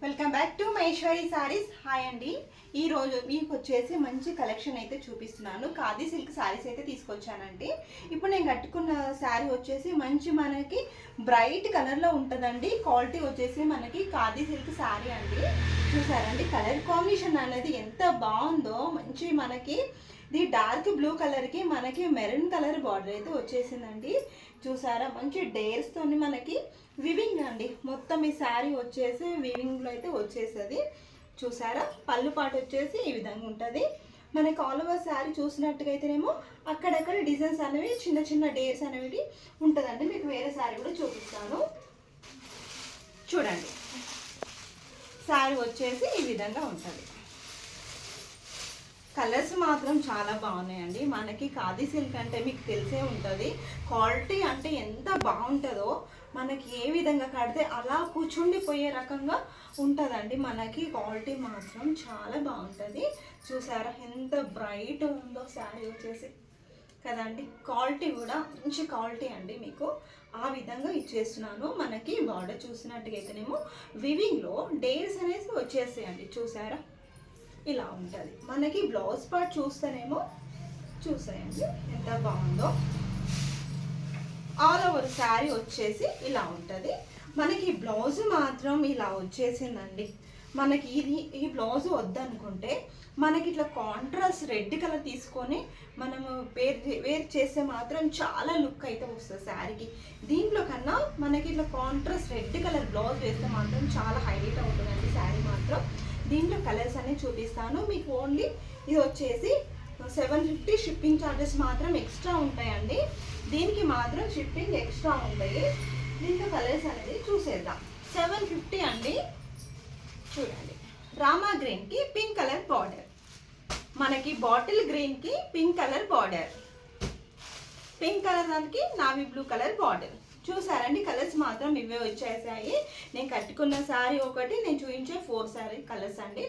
Welcome back to Maheshwari saris. Hi అండి. ఈరోజు మీకు వచ్చేసి మంచి కలెక్షన్ అయితే చూపిస్తున్నాను. ఖాదీ సిల్క్ సారీస్ అయితే తీసుకొచ్చానండి. ఇప్పుడు నేను కట్టుకున్న శారీ వచ్చేసి మంచి మనకి బ్రైట్ కలర్లో ఉంటుందండి. క్వాలిటీ వచ్చేసి మనకి ఖాదీ సిల్క్ శారీ అండి. చూసారండి కలర్ కాంబినేషన్ అనేది ఎంత బాగుందో. మంచి మనకి ఇది డార్క్ బ్లూ కలర్కి మనకి మెరూన్ కలర్ బార్డర్ అయితే వచ్చేసిందండి. చూసారా మంచి డేర్స్తో మనకి వివింగ్ అండి. మొత్తం ఈ శారీ వచ్చేసి వివింగ్లో అయితే వచ్చేస్తుంది. చూసారా పళ్ళు పాటు వచ్చేసి ఈ విధంగా ఉంటుంది. మనకి ఆల్ ఓవర్ శారీ చూసినట్టుగా అయితేనేమో అక్కడక్కడ డిజైన్స్ అనేవి చిన్న చిన్న డేర్స్ అనేవి ఉంటుందండి. మీకు వేరే శారీ కూడా చూపిస్తాను చూడండి. శారీ వచ్చేసి ఈ విధంగా ఉంటుంది. కలర్స్ మాత్రం చాలా బాగున్నాయండి. మనకి ఖాదీ సిల్క్ అంటే మీకు తెలిసే ఉంటుంది. క్వాలిటీ అంటే ఎంత బాగుంటుందో, మనకి ఏ విధంగా కడితే అలా కూర్చుండిపోయే రకంగా ఉంటుందండి. మనకి క్వాలిటీ మాత్రం చాలా బాగుంటుంది. చూసారా ఎంత బ్రైట్ ఉందో శారీ వచ్చేసి కదండి. క్వాలిటీ కూడా మంచి క్వాలిటీ అండి. మీకు ఆ విధంగా ఇచ్చేస్తున్నాను. మనకి బార్డర్ చూసినట్టుగా అయితేనేమో వివింగ్లో డేర్స్ అనేసి వచ్చేసాయండి. చూసారా ఇలా ఉంటుంది. మనకి బ్లౌజ్ పార్ట్ చూస్తేనేమో చూసేయండి ఎంత బాగుందో. ఆల్ ఓవర్ శారీ వచ్చేసి ఇలా ఉంటుంది. మనకి బ్లౌజ్ మాత్రం ఇలా వచ్చేసిందండి. మనకి ఈ బ్లౌజ్ వద్దనుకుంటే మనకి ఇట్లా కాంట్రాస్ట్ రెడ్ కలర్ తీసుకొని మనము వేర్ చేస్తే మాత్రం చాలా లుక్ అయితే వస్తుంది శారీకి. దీంట్లో కన్నా మనకి ఇట్లా కాంట్రాస్ట్ రెడ్ కలర్ బ్లౌజ్ వేస్తే మాత్రం చాలా హైలైట్ అవుతుందండి శారీ మాత్రం. దీంట్లో కలర్స్ అనేవి చూపిస్తాను మీకు. ఓన్లీ ఇది వచ్చేసి 750 షిప్పింగ్ ఛార్జెస్ మాత్రం ఎక్స్ట్రా ఉంటాయండి. దీనికి మాత్రం షిప్పింగ్ ఎక్స్ట్రా ఉంటాయి. దీంట్లో కలర్స్ అనేది చూసేద్దాం. 750 అండి. చూడండి రామా గ్రీన్కి పింక్ కలర్ బార్డర్, మనకి బాటిల్ గ్రీన్కి pink colour border, pink colour దానికి నావీ బ్లూ కలర్ బార్డర్. చూసారండి కలర్స్ మాత్రం ఇవే వచ్చేసాయి. నేను కట్టుకున్న శారీ ఒకటి, నేను చూపించే 4 శారీ కలర్స్ అండి.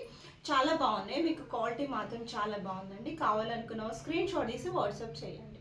చాలా బాగున్నాయి. మీకు క్వాలిటీ మాత్రం చాలా బాగుందండి. కావాలనుకున్న స్క్రీన్ షాట్ తీసి వాట్సాప్ చేయండి.